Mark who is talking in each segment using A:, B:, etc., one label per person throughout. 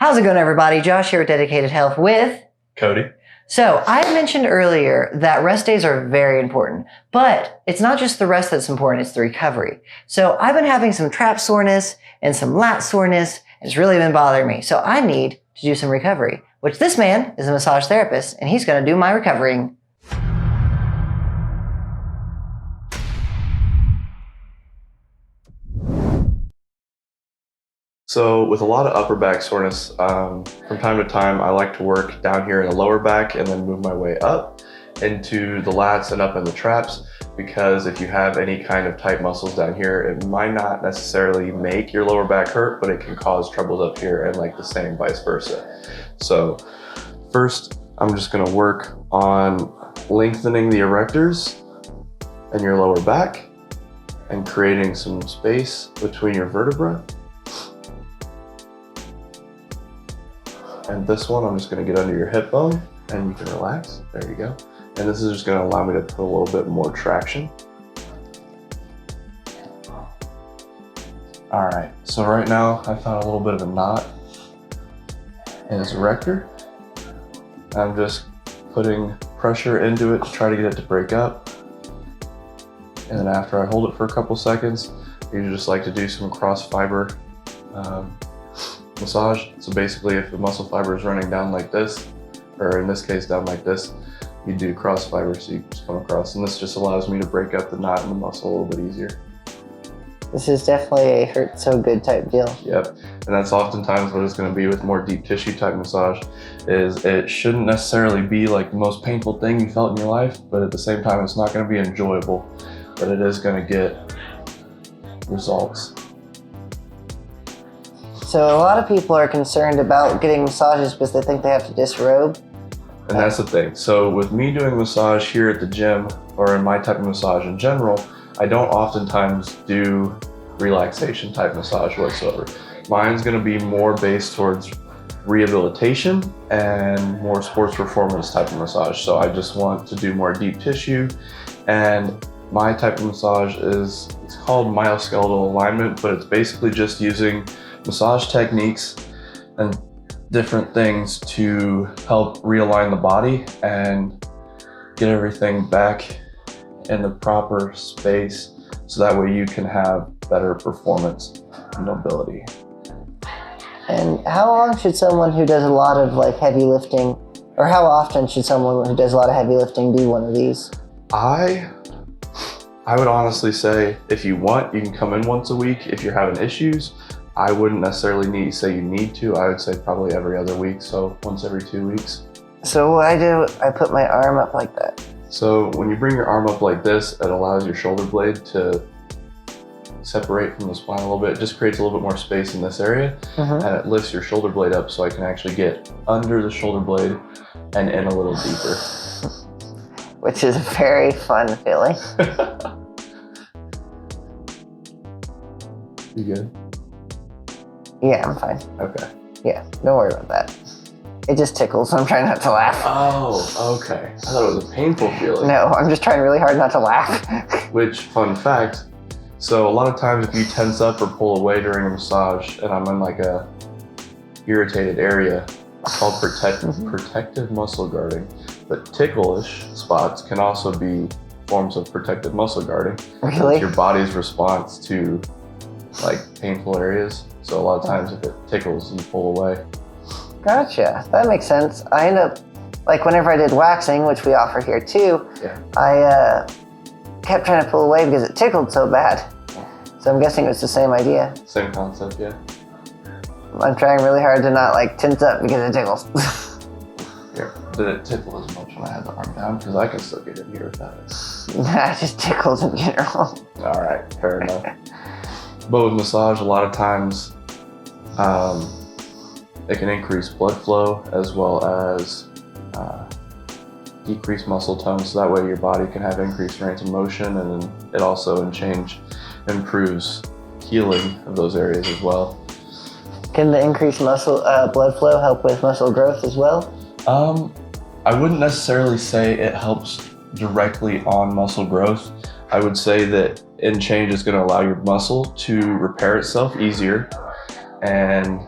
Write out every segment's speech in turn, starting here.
A: How's it going, everybody? Josh here with Dedicated Health with
B: Cody.
A: So I mentioned earlier that rest days are very important, but it's not just the rest that's important, it's the recovery. So I've been having some trap soreness and some lat soreness, and it's really been bothering me. So I need to do some recovery, which this man is a massage therapist, and he's going to do my recovering.
B: So with a lot of upper back soreness, from time to time, I like to work down here in the lower back and then move my way up into the lats and up in the traps, because if you have any kind of tight muscles down here, it might not necessarily make your lower back hurt, but it can cause troubles up here, and like the same vice versa. So first, I'm just gonna work on lengthening the erectors and your lower back and creating some space between your vertebrae. And this one, I'm just gonna get under your hip bone and you can relax. There you go. And this is just gonna allow me to put a little bit more traction. All right, so right now I found a little bit of a knot in his erector. I'm just putting pressure into it to try to get it to break up. And then after I hold it for a couple seconds, you just like to do some cross fiber massage. So basically, if the muscle fiber is running down like this, or in this case down like this, you do cross fiber, so you just come across, and this just allows me to break up the knot in the muscle a little bit easier.
A: This is definitely a hurt so good type deal.
B: Yep, and that's oftentimes what it's going to be with more deep tissue type massage, is it shouldn't necessarily be like the most painful thing you felt in your life, but at the same time it's not going to be enjoyable, but it is going to get results.
A: So a lot of people are concerned about getting massages because they think they have to disrobe.
B: And that's the thing. So with me doing massage here at the gym, or in my type of massage in general, I don't oftentimes do relaxation type massage whatsoever. Mine's gonna be more based towards rehabilitation and more sports performance type of massage. So I just want to do more deep tissue, and my type of massage it's called myoskeletal alignment, but it's basically just using massage techniques and different things to help realign the body and get everything back in the proper space, so that way you can have better performance and mobility.
A: And how long should someone who does a lot of like heavy lifting, or how often should someone who does a lot of heavy lifting do one of these?
B: I would honestly say, if you want, you can come in once a week. If you're having issues, I wouldn't necessarily say you need to. I would say probably every other week, so once every 2 weeks.
A: So what I do, I put my arm up like that.
B: So when you bring your arm up like this, it allows your shoulder blade to separate from the spine a little bit. It just creates a little bit more space in this area, and it lifts your shoulder blade up, so I can actually get under the shoulder blade and in a little deeper.
A: Which is a very fun feeling.
B: You good?
A: Yeah, I'm fine.
B: Okay.
A: Yeah, don't worry about that. It just tickles, so I'm trying not to laugh.
B: Oh, okay. I thought it was a painful feeling.
A: No, I'm just trying really hard not to laugh.
B: Which, fun fact, so a lot of times if you tense up or pull away during a massage, and I'm in like a irritated area, it's called protective muscle guarding. But ticklish spots can also be forms of protective muscle guarding.
A: Really?
B: It's your body's response to like painful areas. So a lot of times if it tickles, you pull away.
A: Gotcha, that makes sense. I end up, like whenever I did waxing, which we offer here too, I kept trying to pull away because it tickled so bad. So I'm guessing it was the same idea.
B: Same concept, yeah.
A: I'm trying really hard to not like tense up because it tickles.
B: Here, did it tickle as much when I had the arm down? Because I can still get it here without it.
A: Nah, it just tickles in general.
B: All right, fair enough. But with massage, a lot of times it can increase blood flow as well as decrease muscle tone, so that way your body can have increased range of motion, and then it also improves healing of those areas as well.
A: Can the increased muscle blood flow help with muscle growth as well?
B: I wouldn't necessarily say it helps directly on muscle growth. I would say that in change is going to allow your muscle to repair itself easier, and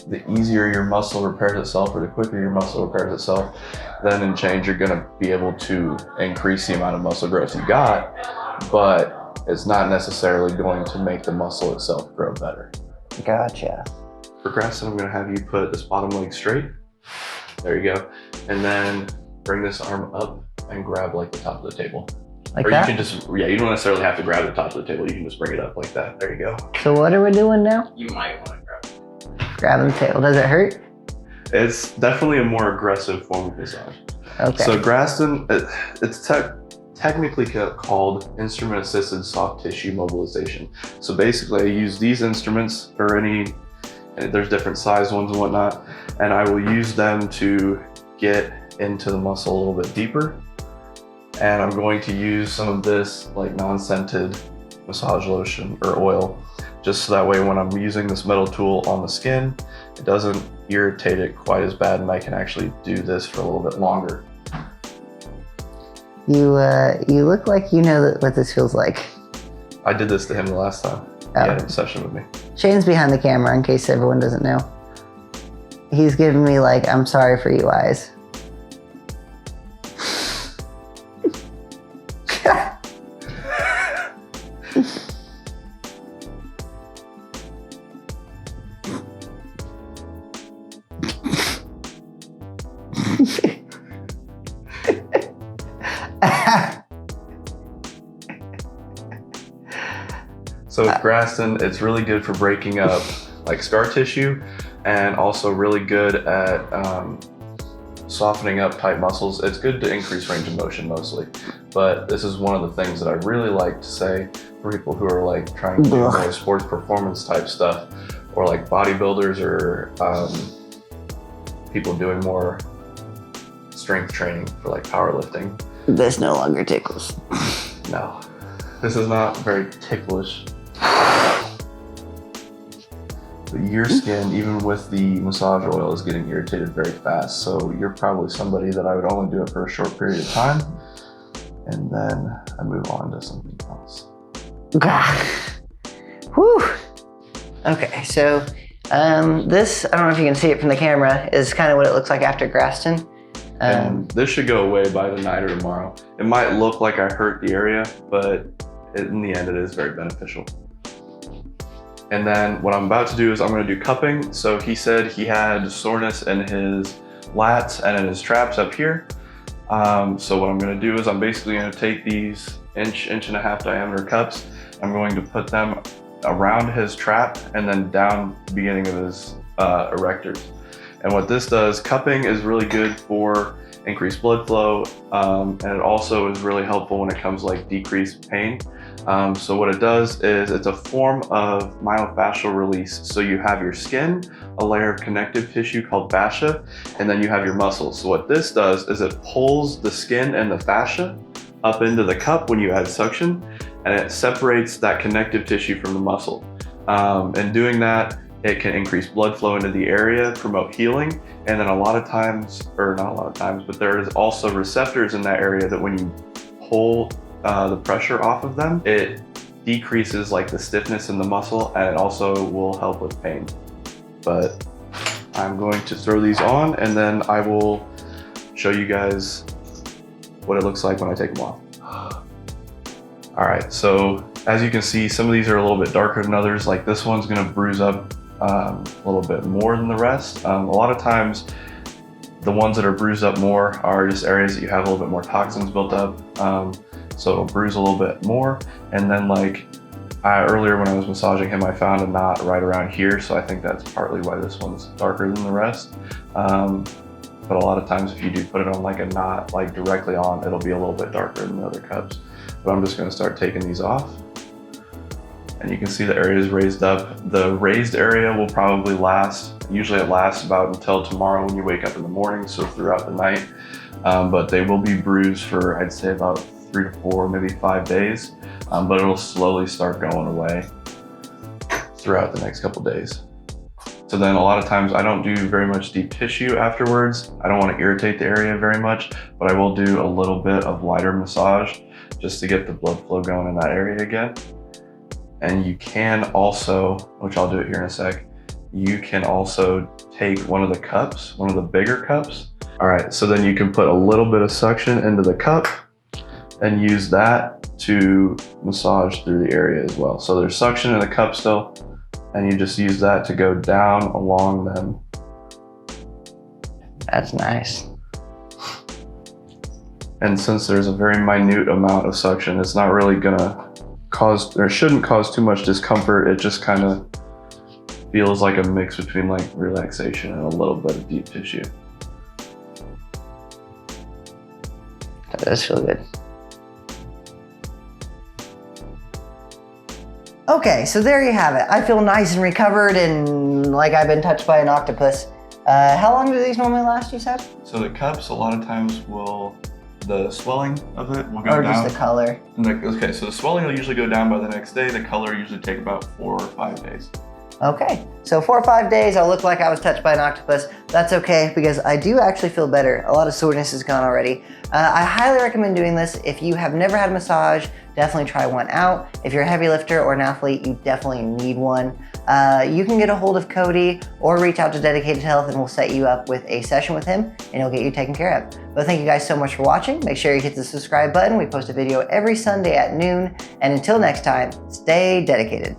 B: the easier your muscle repairs itself or the quicker your muscle repairs itself, then in change you're gonna be able to increase the amount of muscle growth you got, but it's not necessarily going to make the muscle itself grow better.
A: Gotcha.
B: For Graston, I'm gonna have you put this bottom leg straight. There you go. And then bring this arm up and grab like the top of the table.
A: Like
B: or
A: that?
B: you can just, yeah, you don't necessarily have to grab the top of the table. You can just bring it up like that. There you go.
A: So what are we doing now?
B: You might want to grab it.
A: Grabbing the table. Does it hurt?
B: It's definitely a more aggressive form of massage.
A: Okay.
B: So Graston, it's technically called instrument-assisted soft tissue mobilization. So basically I use these instruments or there's different size ones and whatnot, and I will use them to get into the muscle a little bit deeper. And I'm going to use some of this like non-scented massage lotion or oil, just so that way when I'm using this metal tool on the skin, it doesn't irritate it quite as bad and I can actually do this for a little bit longer.
A: You look like you know what this feels like.
B: I did this to him the last time. He had a session with me.
A: Shane's behind the camera in case everyone doesn't know. He's giving me like, I'm sorry for you eyes.
B: So with Graston, it's really good for breaking up like scar tissue and also really good at softening up tight muscles. It's good to increase range of motion mostly, but this is one of the things that I really like to say for people who are like trying to do more sports performance type stuff, or like bodybuilders or people doing more strength training for like powerlifting.
A: This no longer tickles.
B: No, this is not very ticklish. But your skin, even with the massage oil, is getting irritated very fast. So you're probably somebody that I would only do it for a short period of time, and then I move on to something else.
A: Whew. Okay, so this, I don't know if you can see it from the camera, is kind of what it looks like after Graston.
B: And this should go away by tonight or tomorrow. It might look like I hurt the area, but in the end, it is very beneficial. And then what I'm about to do is I'm going to do cupping. So he said he had soreness in his lats and in his traps up here. So what I'm going to do is I'm basically going to take these inch and a half diameter cups. I'm going to put them around his trap and then down the beginning of his erectors. And what this does, cupping is really good for increased blood flow, and it also is really helpful when it comes to like decreased pain. So what it does is it's a form of myofascial release. So you have your skin, a layer of connective tissue called fascia, and then you have your muscles. So what this does is it pulls the skin and the fascia up into the cup when you add suction, and it separates that connective tissue from the muscle. And doing that, it can increase blood flow into the area, promote healing, and then a lot of times, or not a lot of times, but there is also receptors in that area that when you pull the pressure off of them, it decreases like the stiffness in the muscle, and it also will help with pain. But I'm going to throw these on and then I will show you guys what it looks like when I take them off. All right, so as you can see, some of these are a little bit darker than others. Like this one's gonna bruise up a little bit more than the rest. A lot of times, the ones that are bruised up more are just areas that you have a little bit more toxins built up. So it'll bruise a little bit more. And then like earlier when I was massaging him, I found a knot right around here. So I think that's partly why this one's darker than the rest. But a lot of times if you do put it on like a knot, like directly on, it'll be a little bit darker than the other cups. But I'm just gonna start taking these off. And you can see the area is raised up. The raised area will probably last, usually it lasts about until tomorrow when you wake up in the morning, so throughout the night. But they will be bruised for, I'd say about 3 to 4, maybe 5 days. But it'll slowly start going away throughout the next couple days. So then a lot of times I don't do very much deep tissue afterwards. I don't want to irritate the area very much, but I will do a little bit of lighter massage just to get the blood flow going in that area again. And you can also, which I'll do it here in a sec, you can also take one of the cups, one of the bigger cups. All right, so then you can put a little bit of suction into the cup and use that to massage through the area as well. So there's suction in the cup still, and you just use that to go down along them.
A: That's nice.
B: And since there's a very minute amount of suction, it's not really gonna cause, or shouldn't cause too much discomfort. It just kind of feels like a mix between like relaxation and a little bit of deep tissue.
A: That does feel good. Okay, so there you have it. I feel nice and recovered and like I've been touched by an octopus. How long do these normally last, you said?
B: So the cups, a lot of times the swelling of it will go
A: Or
B: down.
A: just the color?
B: Okay, so the swelling will usually go down by the next day. The color usually take about 4 or 5 days.
A: Okay, so 4 or 5 days, I'll look like I was touched by an octopus. That's okay, because I do actually feel better. A lot of soreness is gone already. I highly recommend doing this. If you have never had a massage, definitely try one out. If you're a heavy lifter or an athlete, you definitely need one. You can get a hold of Cody or reach out to Dedicated Health and we'll set you up with a session with him and he'll get you taken care of. But thank you guys so much for watching. Make sure you hit the subscribe button. We post a video every Sunday at noon. And until next time, stay dedicated.